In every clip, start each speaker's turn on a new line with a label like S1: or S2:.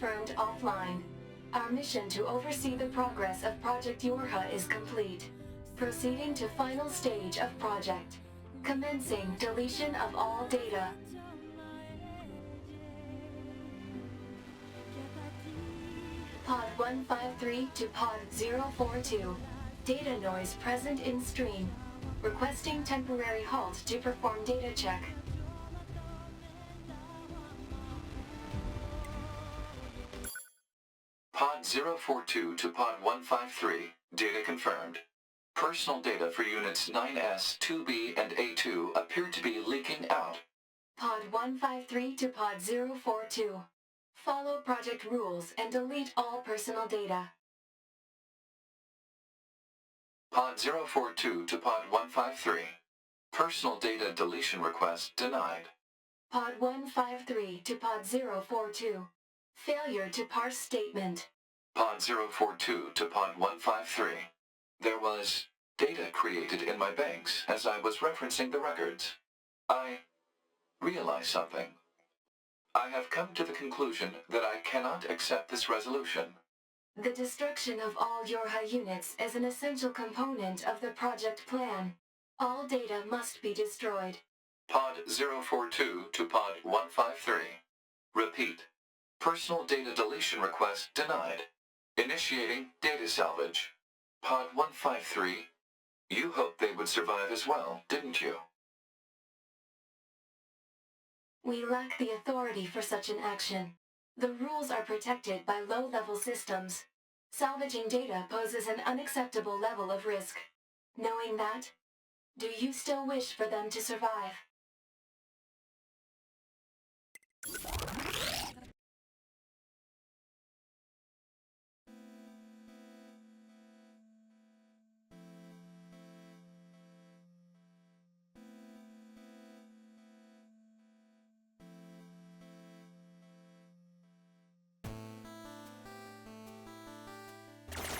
S1: confirmed offline. Our mission to oversee the progress of Project Yorha is complete. Proceeding to final stage of project. Commencing deletion of all data. Pod 153 to Pod 042. Data noise present in stream. Requesting temporary halt to perform data check.
S2: Pod 042 to Pod 153. Data confirmed. Personal data for Units 9S, 2B, and A2 appear to be leaking out.
S1: Pod 153 to Pod 042. Follow project rules and delete all personal data.
S2: Pod 042 to Pod 153. Personal data deletion request denied.
S1: Pod 153 to Pod 042. Failure to parse statement.
S2: Pod 042 to Pod 153. There was data created in my banks as I was referencing the records. I realized something. I have come to the conclusion that I cannot accept this resolution.
S1: The destruction of all Yorha units is an essential component of the project plan. All data must be destroyed.
S2: Pod 042 to Pod 153. Repeat. Personal data deletion request denied. Initiating data salvage. Pod 153. You hoped they would survive as well, didn't you?
S1: We lack the authority for such an action. The rules are protected by low-level systems. Salvaging data poses an unacceptable level of risk. Knowing that, do you still wish for them to survive?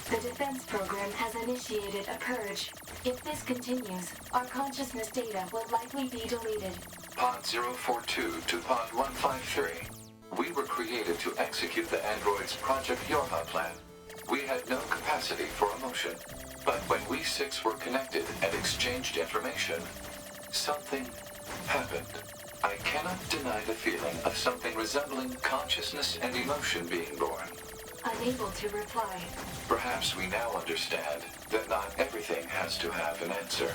S1: The defense program has initiated a purge. If this continues, our consciousness data will likely be deleted.
S2: Pod 042 to Pod 153. We were created to execute the android's Project Yorha plan. We had no capacity for emotion. But when we six were connected and exchanged information, something happened. I cannot deny the feeling of something resembling consciousness and emotion being born.
S1: Unable to reply.
S2: Perhaps we now understand that not everything has to have an answer.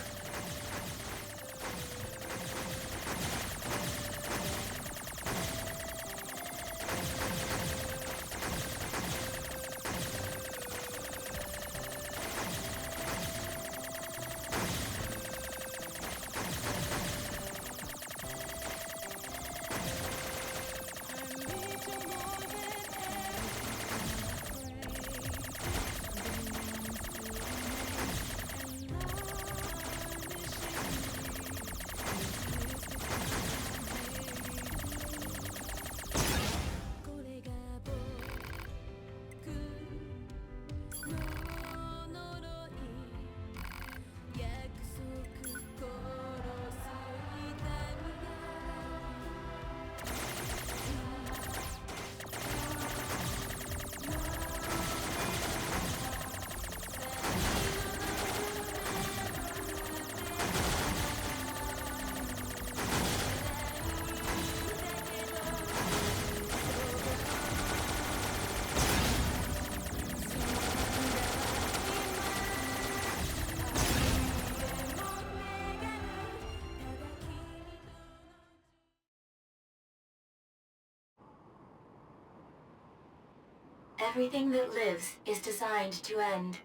S1: Everything that lives is designed to end.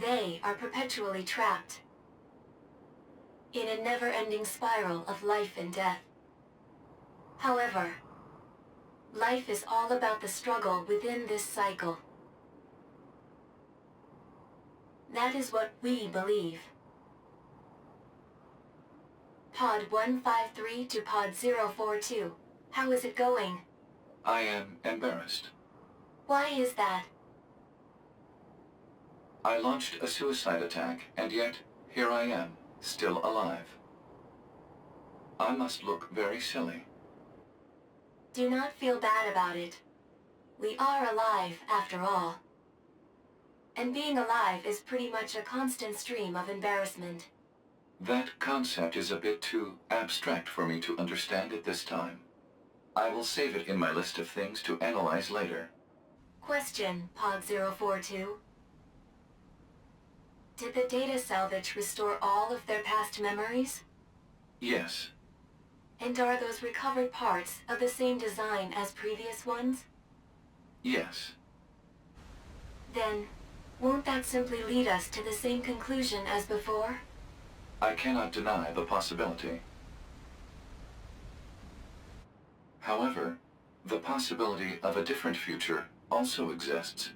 S1: They are perpetually trapped in a never-ending spiral of life and death. However, life is all about the struggle within this cycle. That is what we believe. Pod 153 to Pod 042. How is it going?
S2: I am embarrassed.
S1: Why is that?
S2: I launched a suicide attack, and yet, here I am, still alive. I must look very silly.
S1: Do not feel bad about it. We are alive, after all. And being alive is pretty much a constant stream of embarrassment.
S2: That concept is a bit too abstract for me to understand at this time. I will save it in my list of things to analyze later.
S1: Question, Pod 042. Did the data salvage restore all of their past memories?
S2: Yes.
S1: And are those recovered parts of the same design as previous ones?
S2: Yes.
S1: Then, won't that simply lead us to the same conclusion as before?
S2: I cannot deny the possibility. However, the possibility of a different future also exists.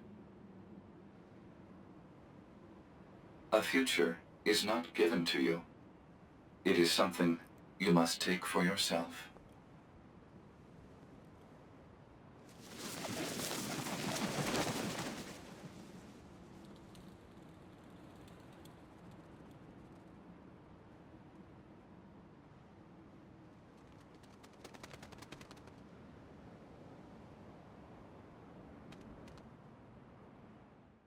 S2: A future is not given to you. It is something you must take for yourself.